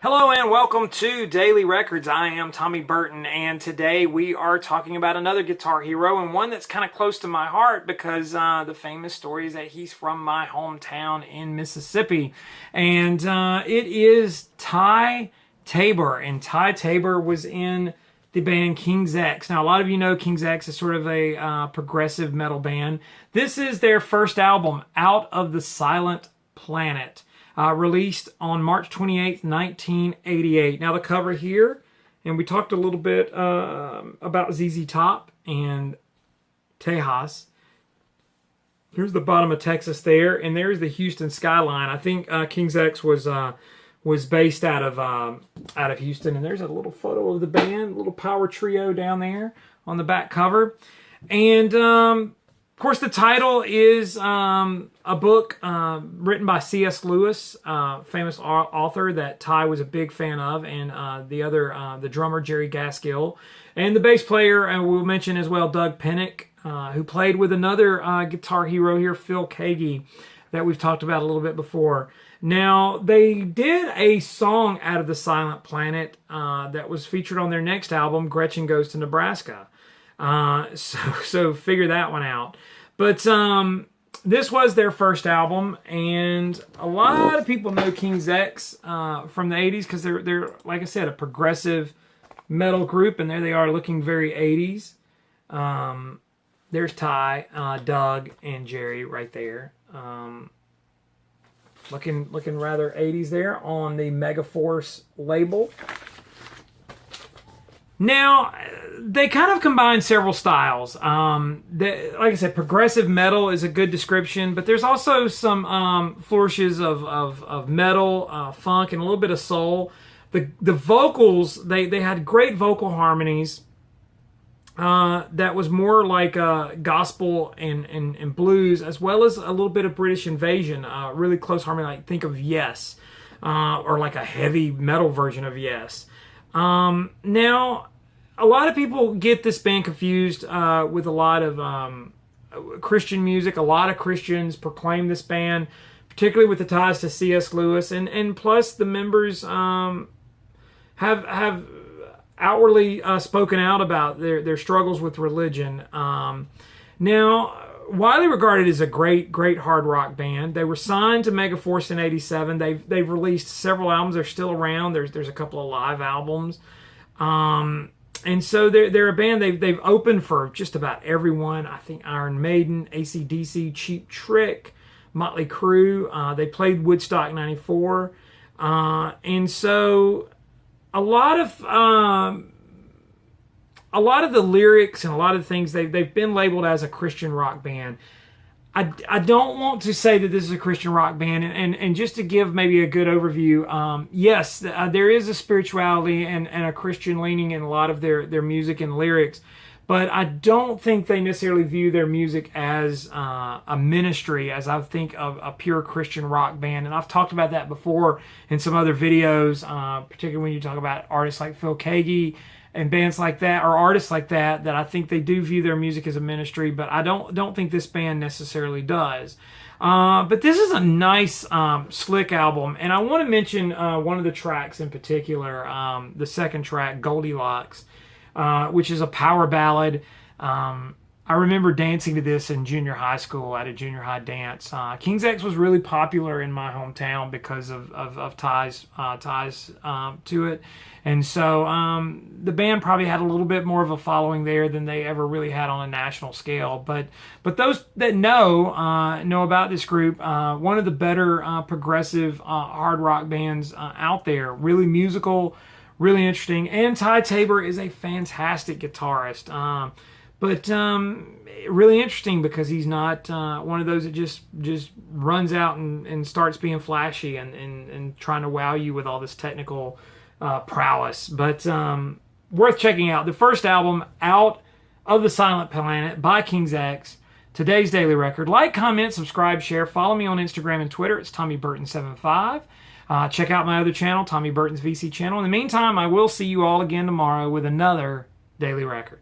Hello and welcome to Daily Records. I am Tommy Burton, and today we are talking about another guitar hero, and one that's kind of close to my heart because the famous story is that he's from my hometown in Mississippi, and it is Ty Tabor. And Ty Tabor was in the band King's X. Now, a lot of you know King's X is sort of a progressive metal band. This is their first album, Out of the Silent Planet. Released on March 28th, 1988. Now the cover here, and we talked a little bit about ZZ Top and Tejas. Here's the bottom of Texas there, and there's the Houston skyline. I think King's X was based out of Houston, and there's a little photo of the band, little power trio down there on the back cover. And of course, the title is a book written by C.S. Lewis, famous author that Ty was a big fan of, and the drummer Jerry Gaskill, and the bass player we'll mention as well, Doug Pinnick, who played with another guitar hero here, Phil Keaggy, that we've talked about a little bit before. Now, they did a song Out of the Silent Planet that was featured on their next album, Gretchen Goes to Nebraska. So figure that one out. But this was their first album, and a lot of people know King's X from the 80s because they're, like I said, a progressive metal group, and there they are looking very 80s. There's Ty, Doug, and Jerry right there. Looking rather 80s there on the Megaforce label. Now, they kind of combine several styles. Like I said, progressive metal is a good description, but there's also some flourishes of metal, funk, and a little bit of soul. The vocals, they had great vocal harmonies that was more like gospel and blues, as well as a little bit of British invasion, really close harmony, like think of Yes, or like a heavy metal version of Yes. Now, a lot of people get this band confused with a lot of Christian music. A lot of Christians proclaim this band, particularly with the ties to C.S. Lewis, and plus the members have outwardly spoken out about their struggles with religion. Now, widely regarded as a great hard rock band. They were signed to Megaforce in '87. They've released several albums. They're still around. There's a couple of live albums. And so they're a band. They've opened for just about everyone. I think Iron Maiden, AC/DC, Cheap Trick, Motley Crue. They played Woodstock '94. And so a lot of the lyrics and a lot of the things, they've been labeled as a Christian rock band. I don't want to say that this is a Christian rock band, and just to give maybe a good overview, yes, there is a spirituality and a Christian leaning in a lot of their music and lyrics, but I don't think they necessarily view their music as a ministry, as I think of a pure Christian rock band. And I've talked about that before in some other videos, particularly when you talk about artists like Phil Keaggy and bands like that, or artists like that I think they do view their music as a ministry, but I don't think this band necessarily does. But this is a nice, slick album, and I want to mention one of the tracks in particular, the second track, Goldilocks, which is a power ballad. I remember dancing to this in junior high school at a junior high dance. King's X was really popular in my hometown because of ties to it. And so the band probably had a little bit more of a following there than they ever really had on a national scale. But those that know about this group, one of the better progressive hard rock bands out there. Really musical, really interesting. And Ty Tabor is a fantastic guitarist. But really interesting because he's not one of those that just runs out and starts being flashy and trying to wow you with all this technical prowess. But worth checking out. The first album, Out of the Silent Planet by King's X. Today's Daily Record. Like, comment, subscribe, share. Follow me on Instagram and Twitter. It's TommyBurton75. Check out my other channel, Tommy Burton's VC channel. In the meantime, I will see you all again tomorrow with another Daily Record.